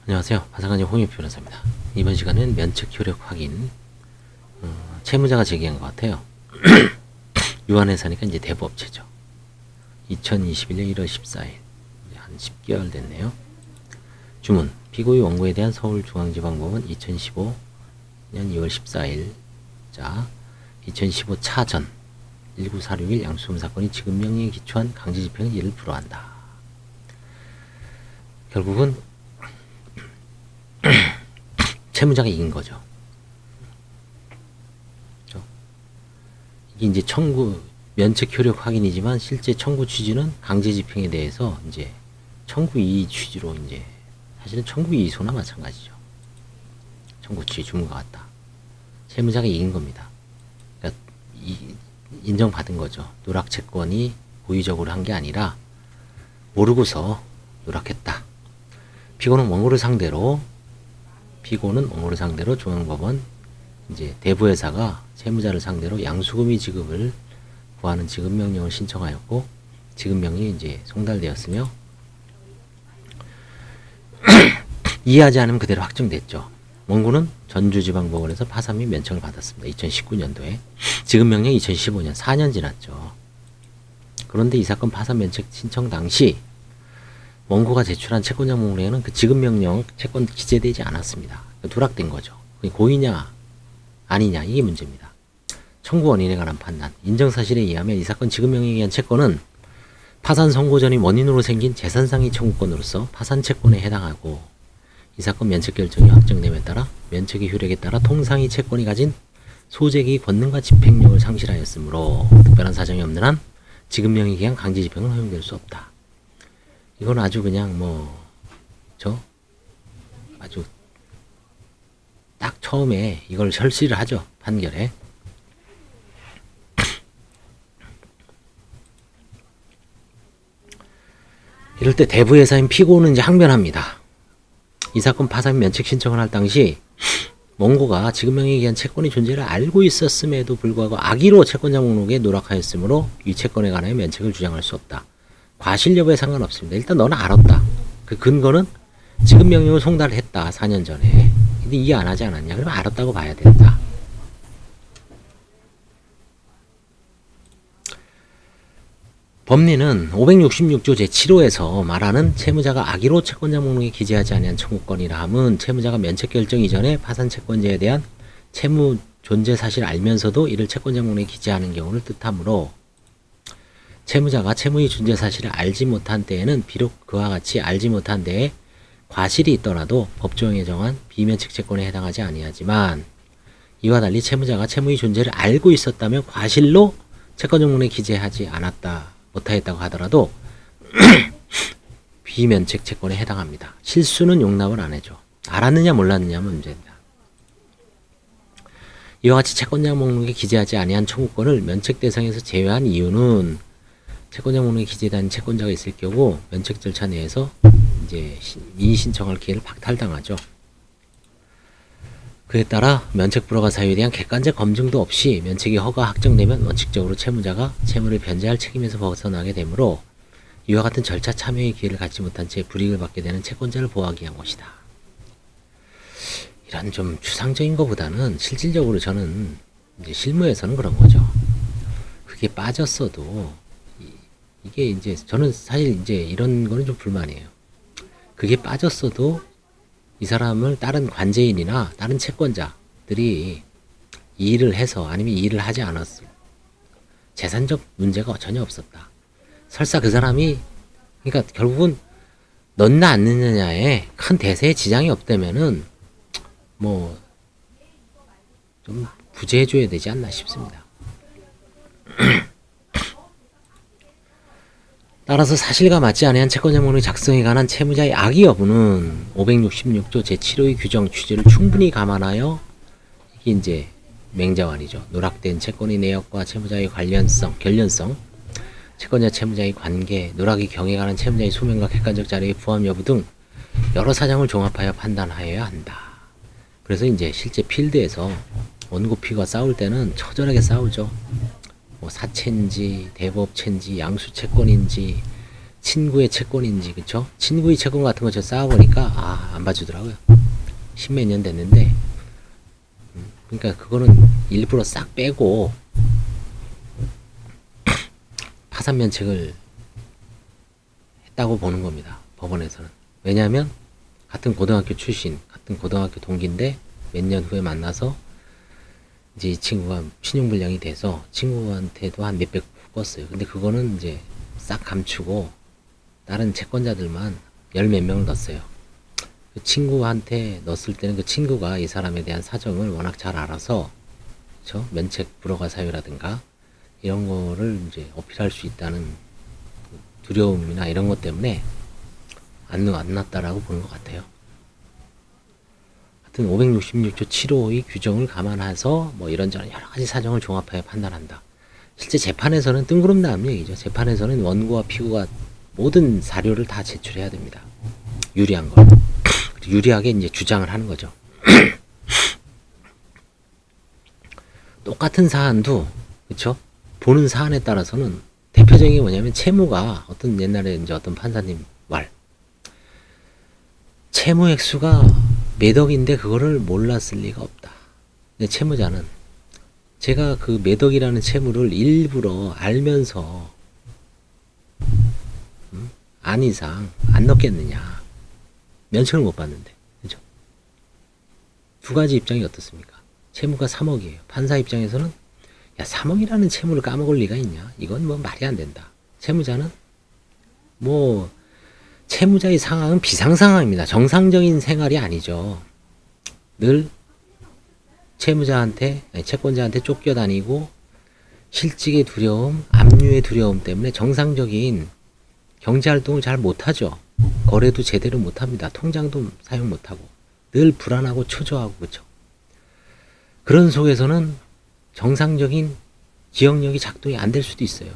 안녕하세요. 파산관계 홍익표 변호사입니다. 이번 시간은 면책 효력 확인, 채무자가 제기한 것 같아요. 유한회사니까 이제 대부업체죠. 2021년 1월 14일, 한 10개월 됐네요. 주문, 피고의 원고에 대한 서울중앙지방법원 2015년 2월 14일, 자, 2015 차전 19461 양수금 사건이 지급명령에 기초한 강제집행은 이를 불허한다. 결국은 채무자가 이긴 거죠. 그렇죠? 이게 이제 청구 면책 효력 확인이지만 실제 청구 취지는 강제 집행에 대해서 이제 청구 이의 취지로 이제 사실은 청구 이의소나 마찬가지죠. 청구 취지 주문과 같다. 채무자가 이긴 겁니다. 그러니까 인정받은 거죠. 누락 채권이 고의적으로 한 게 아니라 모르고서 누락했다. 피고는 원고를 상대로 중앙법원 이제 대부회사가 채무자를 상대로 양수금의 지급을 구하는 지급명령을 신청하였고 지급명령이 이제 송달되었으며 이해하지 않으면 그대로 확정됐죠. 원고는 전주지방법원에서 파산 및 면책을 받았습니다. 2019년도에 지급명령 2015년 4년 지났죠. 그런데 이 사건 파산 면책 신청 당시 원고가 제출한 채권자 목록에는 그 지급명령 채권 기재되지 않았습니다. 누락된 거죠. 고의냐 아니냐 이게 문제입니다. 청구 원인에 관한 판단. 인정사실에 의하면 이 사건 지급명령에 의한 채권은 파산 선고 전이 원인으로 생긴 재산상의 청구권으로서 파산 채권에 해당하고 이 사건 면책 결정이 확정됨에 따라 면책의 효력에 따라 통상의 채권이 가진 소재기 권능과 집행력을 상실하였으므로 특별한 사정이 없는 한 지급명령에 의한 강제 집행은 허용될 수 없다. 이건 아주 그냥 아주 딱 처음에 이걸 설치를 하죠. 판결에. 이럴 때 대부회사인 피고는 이제 항변합니다. 이 사건 파산 면책 신청을 할 당시 원고가 지급명령에 의한 채권의 존재를 알고 있었음에도 불구하고 악의로 채권자 목록에 누락하였으므로 이 채권에 관하여 면책을 주장할 수 없다. 과실 여부에 상관없습니다. 일단 너는 알았다. 그 근거는 지급명령을 송달했다. 4년 전에. 근데 이해 안 하지 않았냐? 그러면 알았다고 봐야 된다. 법리는 566조 제7호에서 말하는 채무자가 악의로 채권자 목록에 기재하지 아니한 청구권이라 함은 채무자가 면책 결정 이전에 파산 채권자에 대한 채무 존재 사실을 알면서도 이를 채권자 목록에 기재하는 경우를 뜻하므로 채무자가 채무의 존재 사실을 알지 못한 때에는 비록 그와 같이 알지 못한 데에 과실이 있더라도 법조항에 정한 비면책 채권에 해당하지 아니하지만 이와 달리 채무자가 채무의 존재를 알고 있었다면 과실로 채권 종목에 기재하지 못하였다고 하더라도 비면책 채권에 해당합니다. 실수는 용납을 안 해줘. 알았느냐 몰랐느냐면 문제입니다. 이와 같이 채권자 목록에 기재하지 아니한 청구권을 면책 대상에서 제외한 이유는 채권자 목록에 기재된 채권자가 있을 경우 면책 절차 내에서 이제 이의 신청할 기회를 박탈당하죠. 그에 따라 면책 불허가 사유에 대한 객관적 검증도 없이 면책이 허가 확정되면 원칙적으로 채무자가 채무를 변제할 책임에서 벗어나게 되므로 이와 같은 절차 참여의 기회를 갖지 못한 채 불이익을 받게 되는 채권자를 보호하기 위한 것이다. 이런 좀 추상적인 것보다는 실질적으로 저는 이제 실무에서는 그런 거죠. 그게 빠졌어도 이게 이제 저는 사실 이제 이런 거는 좀 불만이에요. 그게 빠졌어도 이 사람을 다른 관제인이나 다른 채권자들이 이의를 해서 아니면 이의를 하지 않았어. 재산적 문제가 전혀 없었다. 설사 그 사람이 그러니까 결국은 넣나 안 넣느냐에 큰 대세에 지장이 없다면은 뭐 좀 구제해줘야 되지 않나 싶습니다. 따라서 사실과 맞지 않은 채권자 목록 작성에 관한 채무자의 악의 여부는 566조 제7호의 규정 취지를 충분히 감안하여 이게 이제 맹자완이죠. 누락된 채권의 내역과 채무자의 결련성, 채권자 채무자의 관계, 누락의 경에 관한 채무자의 소명과 객관적 자료의 부합 여부 등 여러 사정을 종합하여 판단하여야 한다. 그래서 이제 실제 필드에서 원고 피고가 싸울 때는 처절하게 싸우죠. 뭐 사채인지 대부업체인지 양수채권인지 친구의 채권인지, 그쵸? 친구의 채권 같은 거 저 쌓아보니까, 안 봐주더라고요. 십몇 년 됐는데, 그러니까 그거는 일부러 싹 빼고, 파산 면책을 했다고 보는 겁니다. 법원에서는. 왜냐하면, 같은 고등학교 출신, 같은 고등학교 동기인데, 몇 년 후에 만나서, 이제 이 친구가 신용불량이 돼서, 친구한테도 한 몇백 꿨어요. 근데 그거는 이제 싹 감추고, 다른 채권자들만 열 몇 명을 넣었어요. 그 친구한테 넣었을 때는 그 친구가 이 사람에 대한 사정을 워낙 잘 알아서, 그쵸? 면책 불허가 사유라든가, 이런 거를 이제 어필할 수 있다는 두려움이나 이런 것 때문에 안 넣었다라고 보는 것 같아요. 하여튼 566조 7호의 규정을 감안해서 뭐 이런저런 여러 가지 사정을 종합하여 판단한다. 실제 재판에서는 뜬구름 나온 얘기죠. 재판에서는 원고와 피고가 모든 사료를 다 제출해야 됩니다. 유리한 걸. 유리하게 이제 주장을 하는 거죠. 똑같은 사안도, 그쵸? 보는 사안에 따라서는 대표적인 게 뭐냐면 채무가 어떤 옛날에 이제 어떤 판사님 말. 채무 액수가 몇 억인데 그거를 몰랐을 리가 없다. 근데 채무자는 제가 그 몇 억이라는 채무를 일부러 알면서 안 이상 안 넣겠느냐. 면책을 못 받는데. 그죠? 두 가지 입장이 어떻습니까? 채무가 3억이에요. 판사 입장에서는 야 3억이라는 채무를 까먹을 리가 있냐? 이건 뭐 말이 안 된다. 채무자는 뭐 채무자의 상황은 비상상황입니다. 정상적인 생활이 아니죠. 늘 채권자한테 쫓겨다니고 실직의 두려움, 압류의 두려움 때문에 정상적인 경제활동을 잘 못하죠. 거래도 제대로 못합니다. 통장도 사용 못하고 늘 불안하고 초조하고 그렇죠. 그런 속에서는 정상적인 기억력이 작동이 안 될 수도 있어요.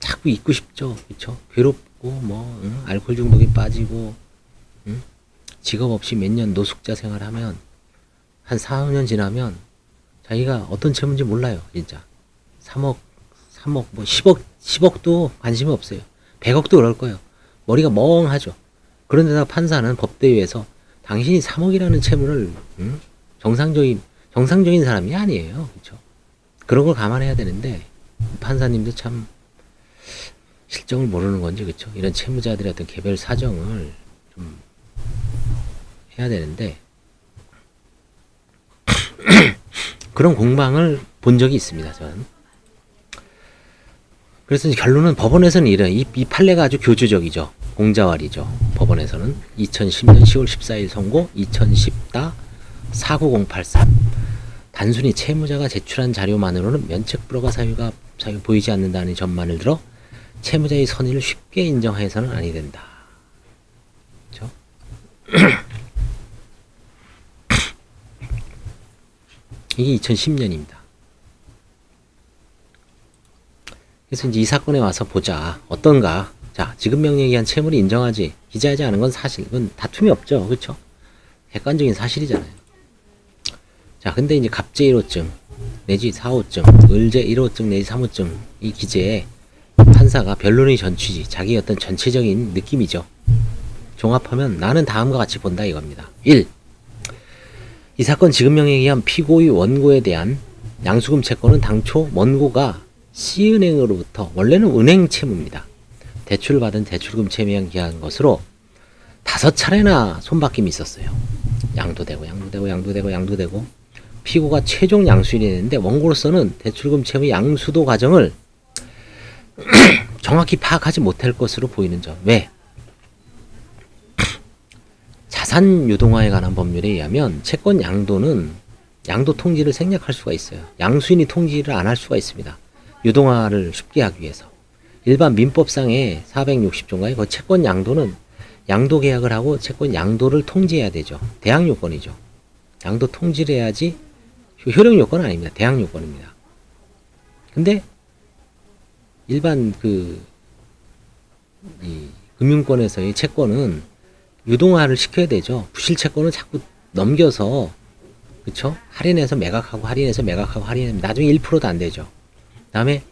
자꾸 잊고 싶죠. 그렇죠. 괴롭고 뭐 알코올 중독에 빠지고 직업 없이 몇 년 노숙자 생활하면 한 4, 5년 지나면 자기가 어떤 채무인지 몰라요. 진짜 3억 뭐 10억도 관심이 없어요. 100억도 그럴 거예요. 머리가 멍하죠. 그런데다 판사는 법대위에서 당신이 3억이라는 채무를 정상적인 사람이 아니에요. 그렇죠? 그런 걸 감안해야 되는데 판사님도 참 실정을 모르는 건지 그렇죠? 이런 채무자들의 어떤 개별 사정을 좀 해야 되는데 그런 공방을 본 적이 있습니다. 저는. 그래서 결론은 법원에서는 이 판례가 아주 교주적이죠. 공자왈이죠. 법원에서는 2010년 10월 14일 선고 2010-49083 단순히 채무자가 제출한 자료만으로는 면책 불허가 사유 보이지 않는다는 점만을 들어 채무자의 선의를 쉽게 인정해서는 아니 된다. 그렇죠? 이게 2010년입니다. 그래서 이제 이 사건에 와서 보자. 어떤가? 자, 지급 명령에 의한 채무를 인정하지, 기재하지 않은 건 사실. 이건 다툼이 없죠. 그렇죠? 객관적인 사실이잖아요. 자, 근데 이제 갑제 1호증, 내지 4호증, 을제 1호증 내지 3호증 이 기재에 판사가 변론의 전취지, 자기의 어떤 전체적인 느낌이죠. 종합하면 나는 다음과 같이 본다 이겁니다. 1. 이 사건 지급명령에 의한 피고의 원고에 대한 양수금 채권은 당초 원고가 C은행으로부터 원래는 은행 채무입니다. 대출받은 대출금 채무에 기한 것으로 5차례나 손바뀜이 있었어요. 양도되고 피고가 최종 양수인이 됐는데 원고로서는 대출금 채무 양수도 과정을 정확히 파악하지 못할 것으로 보이는 점. 왜? 자산 유동화에 관한 법률에 의하면 채권 양도는 양도 통지를 생략할 수가 있어요. 양수인이 통지를 안 할 수가 있습니다. 유동화를 쉽게 하기 위해서. 일반 민법상의 460조인가요? 그 채권 양도는 양도 계약을 하고 채권 양도를 통지해야 되죠. 대항 요건이죠. 양도 통지를 해야지 효력 요건은 아닙니다. 대항 요건입니다. 근데 일반 이 금융권에서의 채권은 유동화를 시켜야 되죠. 부실 채권은 자꾸 넘겨서 그쵸? 할인해서 매각하고 나중에 1%도 안 되죠. 그다음에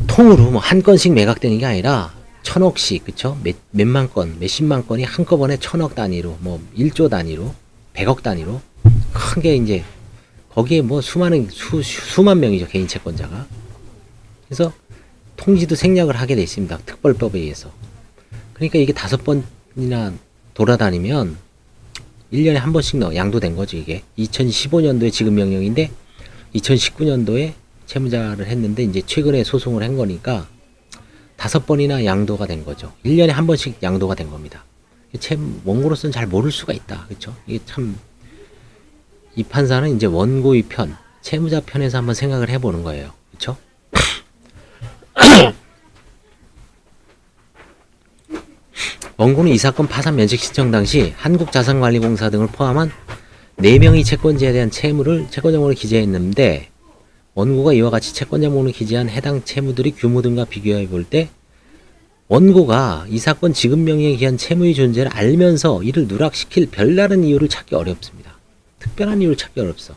통으로 뭐 한 건씩 매각되는 게 아니라 천억씩, 그쵸? 몇만 건, 몇십만 건이 한꺼번에 천억 단위로, 뭐 1조 단위로, 100억 단위로 큰 게 이제 거기에 뭐 수만 명이죠, 개인 채권자가. 그래서 통지도 생략을 하게 돼 있습니다, 특별법에 의해서. 그러니까 이게 5번이나 돌아다니면 1년에 한 번씩 양도된 거죠, 이게. 2015년도에 지급명령인데 2019년도에 채무자를 했는데 이제 최근에 소송을 한 거니까 5번이나 양도가 된 거죠. 1년에 한 번씩 양도가 된 겁니다. 원고로서는 잘 모를 수가 있다. 그쵸? 이게 참, 이 판사는 이제 원고의 편, 채무자 편에서 한번 생각을 해보는 거예요. 그쵸? 원고는 이 사건 파산 면책 신청 당시 한국자산관리공사 등을 포함한 4명의 채권자에 대한 채권자목을 기재했는데, 원고가 이와 같이 채권자목을 기재한 해당 채무들의 규모 등과 비교해 볼 때 원고가 이 사건 지급명령에 기한 채무의 존재를 알면서 이를 누락시킬 별다른 이유를 찾기 어렵습니다. 특별한 이유를 찾기 어렵어.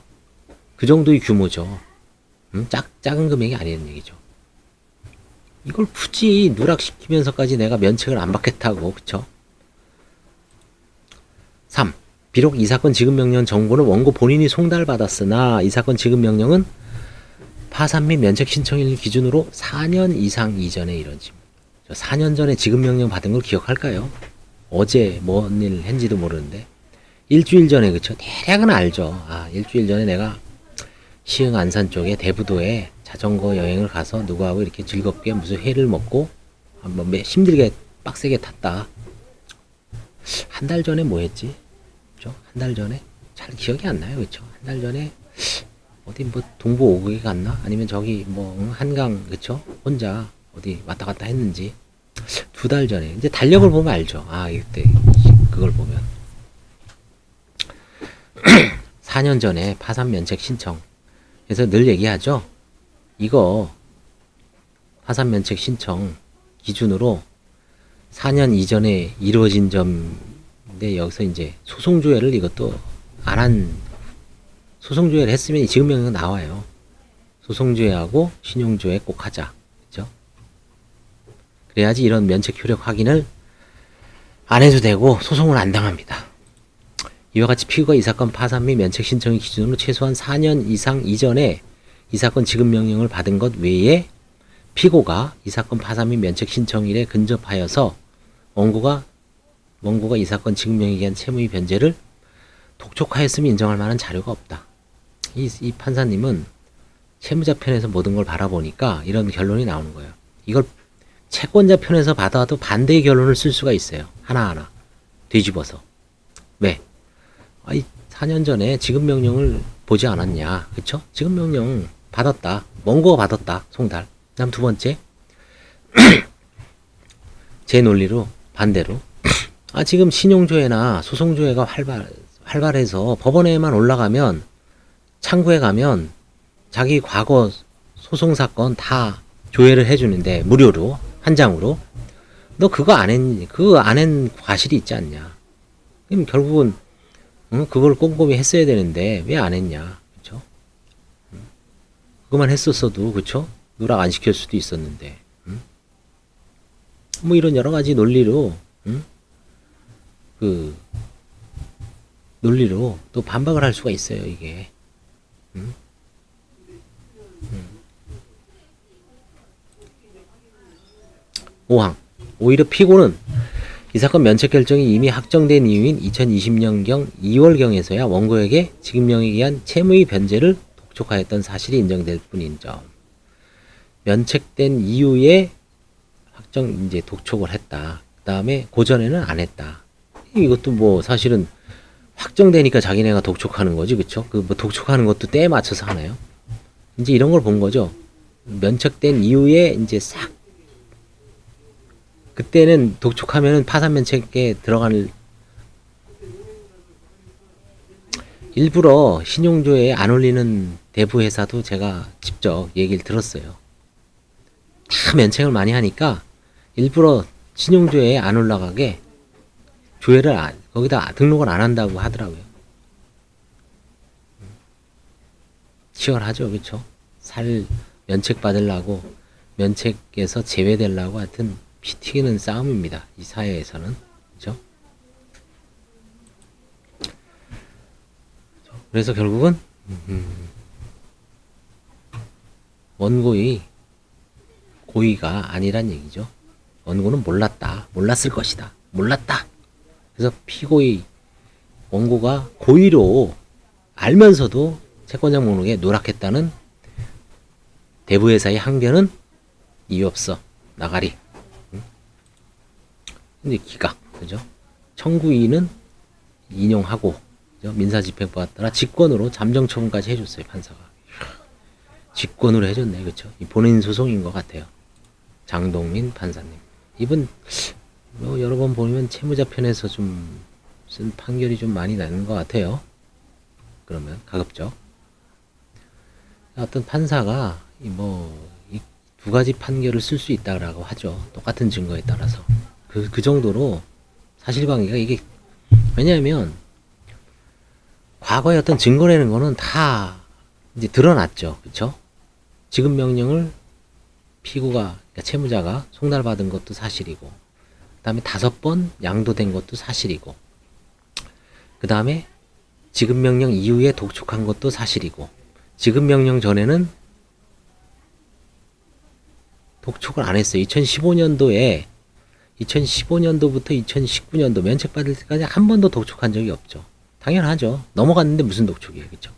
그 정도의 규모죠. 작은 금액이 아니라는 얘기죠. 이걸 굳이 누락시키면서까지 내가 면책을 안 받겠다고, 그쵸? 3. 비록 이 사건 지급명령 정보는 원고 본인이 송달받았으나 이 사건 지급명령은 파산 및 면책 신청일 기준으로 4년 이상 이전에 이뤄집니다. 4년 전에 지급명령 받은 걸 기억할까요? 어제 뭔 일 했는지도 모르는데 일주일 전에, 그쵸? 대략은 알죠. 일주일 전에 내가 시흥 안산 쪽에 대부도에 자전거 여행을 가서 누구하고 이렇게 즐겁게 무슨 회를 먹고 한번 힘들게 빡세게 탔다. 한 달 전에 뭐 했지? 그쵸? 한 달 전에? 잘 기억이 안 나요. 그쵸? 한 달 전에 어디 뭐 동부 오국에 갔나? 아니면 저기 뭐 한강, 그쵸? 혼자 어디 왔다 갔다 했는지 2달 전에. 이제 달력을 보면 알죠. 이때 그걸 보면 4년 전에 파산 면책 신청. 그래서 늘 얘기하죠. 이거 파산 면책 신청 기준으로 4년 이전에 이루어진 점인데, 여기서 이제 소송조회를 이것도 안 한, 소송조회를 했으면 이 지급명령 나와요. 소송조회하고 신용조회 꼭 하자. 그죠? 그래야지 이런 면책 효력 확인을 안 해도 되고 소송을 안 당합니다. 이와 같이 피고가 이 사건 파산 및 면책 신청의 기준으로 최소한 4년 이상 이전에 이 사건 지급명령을 받은 것 외에 피고가 이 사건 파산 및 면책 신청일에 근접하여서 원고가 이 사건 지급명령에 대한 채무의 변제를 독촉하였음을 인정할 만한 자료가 없다. 이 판사님은 채무자 편에서 모든 걸 바라보니까 이런 결론이 나오는 거예요. 이걸 채권자 편에서 받아도 반대의 결론을 쓸 수가 있어요. 하나하나 뒤집어서. 왜? 4년 전에 지급명령을 보지 않았냐. 그쵸? 지급명령 받았다. 원고가 받았다. 송달. 그다음 2번째. 제 논리로 반대로. 지금 신용조회나 소송조회가 활발해서 법원에만 올라가면, 창구에 가면 자기 과거 소송사건 다 조회를 해주는데, 무료로, 한 장으로. 너 그거 안 했니? 그거 안 한 과실이 있지 않냐. 그럼 결국은, 그걸 꼼꼼히 했어야 되는데, 왜 안 했냐. 그쵸? 그거만 했었어도, 그쵸? 누락 안 시킬 수도 있었는데. 뭐 이런 여러 가지 논리로, 논리로 또 반박을 할 수가 있어요, 이게. 5항. 오히려 피고는 이 사건 면책 결정이 이미 확정된 이유인 2020년경 2월경에서야 원고에게 지급명령에 의한 채무의 변제를 독촉하였던 사실이 인정될 뿐인 점. 면책된 이후에 이제 독촉을 했다. 그 다음에 고전에는 안 했다. 이것도 뭐 사실은 확정되니까 자기네가 독촉하는 거지, 그쵸? 뭐 독촉하는 것도 때에 맞춰서 하나요? 이제 이런 걸 본 거죠. 면책된 이후에 이제 싹, 그때는 독촉하면은 파산 면책에 들어갈, 일부러 신용조회에 안 올리는 대부 회사도 제가 직접 얘기를 들었어요. 다 면책을 많이 하니까 일부러 신용조회에 안 올라가게 조회를 거기다 등록을 안 한다고 하더라고요. 치열하죠, 그쵸? 면책 받으려고, 면책에서 제외되려고 하여튼 피 튀기는 싸움입니다. 이 사회에서는. 그죠? 그래서 결국은 원고의 고의가 아니란 얘기죠. 원고는 몰랐다. 몰랐을 것이다. 몰랐다. 그래서 피고의 원고가 고의로 알면서도 채권자 목록에 누락했다는 대부회사의 항변은 이유 없어. 나가리. 근데 기각. 그죠? 청구인은 인용하고, 그죠? 민사집행법에 따라 직권으로 잠정처분까지 해줬어요, 판사가. 직권으로 해줬네, 그쵸? 이 본인 소송인 것 같아요. 장동민 판사님. 이분, 여러 번 보면 채무자 편에서 좀 쓴 판결이 좀 많이 나는 것 같아요. 그러면, 가급적. 어떤 판사가, 이 두 가지 판결을 쓸 수 있다라고 하죠. 똑같은 증거에 따라서. 그 정도로 사실관계가 이게, 왜냐하면, 과거의 어떤 증거라는 거는 다 이제 드러났죠. 그쵸? 지급 명령을 피고가, 그러니까 채무자가 송달받은 것도 사실이고, 그 다음에 5번 양도된 것도 사실이고, 그 다음에 지급 명령 이후에 독촉한 것도 사실이고, 지급 명령 전에는 독촉을 안 했어요. 2015년도부터 2019년도 면책받을 때까지 한 번도 독촉한 적이 없죠. 당연하죠. 넘어갔는데 무슨 독촉이에요. 그쵸?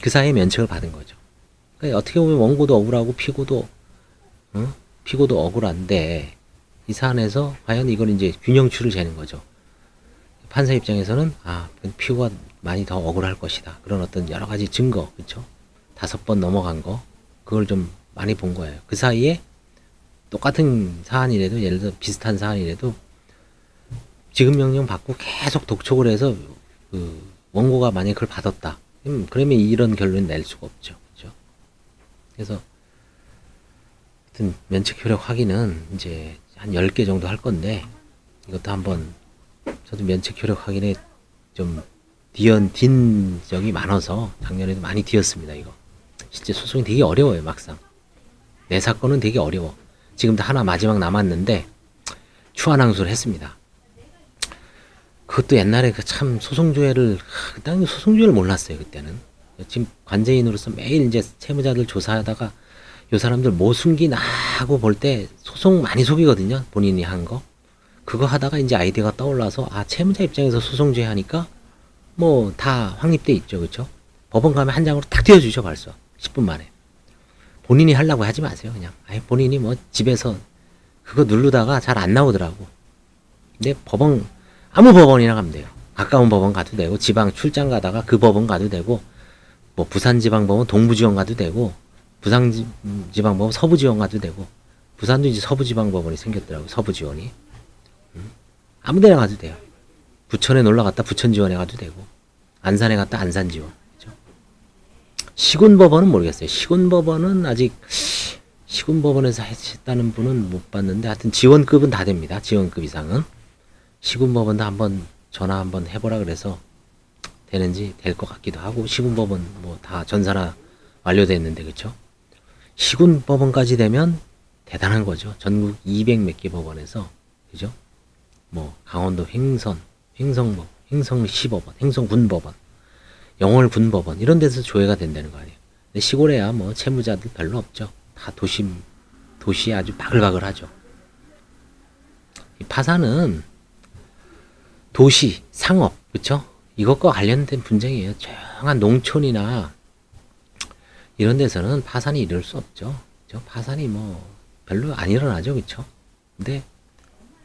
그 사이에 면책을 받은 거죠. 그러니까 어떻게 보면 원고도 억울하고 피고도 억울한데, 이 사안에서 과연 이걸 이제 균형추를 재는 거죠. 판사 입장에서는 피고가 많이 더 억울할 것이다. 그런 어떤 여러 가지 증거, 그쵸? 5번 넘어간 거, 그걸 좀 많이 본 거예요. 그 사이에 똑같은 사안이라도, 예를 들어 비슷한 사안이라도 지급 명령 받고 계속 독촉을 해서 원고가 만약에 그걸 받았다. 그러면 이런 결론을 낼 수가 없죠. 그죠? 그래서 하여튼 면책 효력 확인은 이제 한 10개 정도 할 건데, 이것도 한번 저도 면책 효력 확인에 좀 딘 적이 많아서 작년에도 많이 뒤었습니다. 이거 실제 소송이 되게 어려워요. 막상 내 사건은 되게 어려워. 지금도 하나 마지막 남았는데 추한항소를 했습니다. 그것도 옛날에 참 소송조회를, 그때는 소송조회를 몰랐어요. 그때는. 지금 관제인으로서 매일 이제 채무자들 조사하다가 요 사람들 뭐 숨기나 하고 볼 때 소송 많이 속이거든요. 본인이 한 거. 그거 하다가 이제 아이디어가 떠올라서, 채무자 입장에서 소송조회 하니까 뭐 다 확립돼 있죠. 그쵸? 법원 가면 한 장으로 탁 띄워주죠. 벌써 10분 만에. 본인이 하려고 하지 마세요. 그냥 본인이 뭐 집에서 그거 누르다가 잘 안 나오더라고. 근데 법원, 아무 법원이나 가면 돼요. 가까운 법원 가도 되고, 지방 출장 가다가 그 법원 가도 되고, 뭐 부산지방법원 동부지원 가도 되고, 부산지방법원 서부지원 가도 되고, 부산도 이제 서부지방법원이 생겼더라고. 서부지원이. 아무 데나 가도 돼요. 부천에 놀러 갔다 부천지원에 가도 되고, 안산에 갔다 안산지원. 그렇죠? 시군법원은 모르겠어요. 시군법원은 아직, 시군법원에서 했다는 분은 못 봤는데, 하여튼 지원급은 다 됩니다. 지원급 이상은. 시군법원도 한번 전화 한번 해보라 그래서 되는지 될 것 같기도 하고, 시군법원 뭐 다 전산화 완료됐는데, 그쵸? 시군법원까지 되면 대단한 거죠. 전국 200 몇 개 법원에서, 그죠? 뭐 강원도 횡성법, 횡성시법원, 횡성군법원, 영월군법원 이런 데서 조회가 된다는 거 아니에요. 근데 시골에야 뭐 채무자들 별로 없죠. 다 도시에 아주 바글바글하죠. 이 파산은 도시, 상업, 그쵸? 이것과 관련된 분쟁이에요. 조용한 농촌이나 이런 데서는 파산이 이룰 수 없죠. 그쵸? 파산이 뭐 별로 안 일어나죠. 그쵸? 근데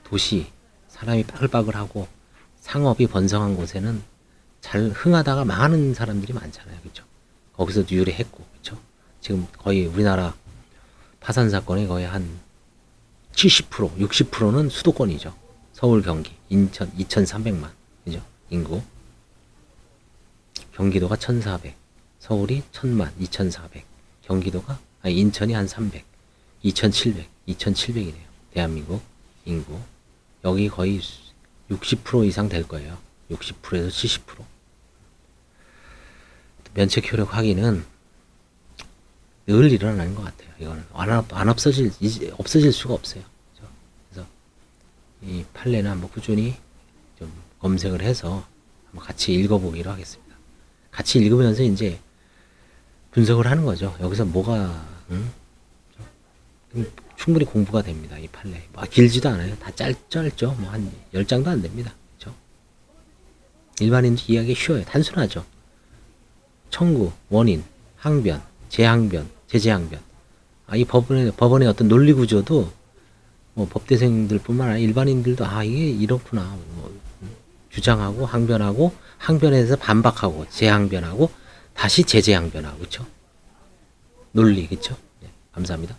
도시, 사람이 빠글빠글하고 상업이 번성한 곳에는 잘 흥하다가 망하는 사람들이 많잖아요. 그쵸? 거기서도 유래했고, 그쵸? 지금 거의 우리나라 파산 사건의 거의 한 70%, 60%는 수도권이죠. 서울, 경기, 인천 2,300만, 그죠? 인구. 경기도가 1,400, 서울이 1,000만, 2,400. 인천이 한 300, 2,700, 2,700이네요. 대한민국 인구. 여기 거의 60% 이상 될 거예요. 60%에서 70%. 면책 효력 확인은 늘 일어나는 것 같아요. 이거는 안 없어질 수가 없어요. 그죠? 그래서 이 판례는 한번 꾸준히 좀 검색을 해서 한번 같이 읽어보기로 하겠습니다. 같이 읽으면서 이제 분석을 하는 거죠. 여기서 뭐가 충분히 공부가 됩니다. 이 판례. 길지도 않아요. 다 짧죠. 뭐 한 10장도 안 됩니다. 그죠? 일반인도 이해하기 쉬워요. 단순하죠. 청구, 원인, 항변, 재항변, 제재항변. 이 법원의 어떤 논리 구조도 뭐 법대생들 뿐만 아니라 일반인들도 이게 이렇구나. 뭐 주장하고 항변하고 항변에서 반박하고 재항변하고 다시 제재항변하고 그렇죠? 논리 그렇죠? 네, 감사합니다.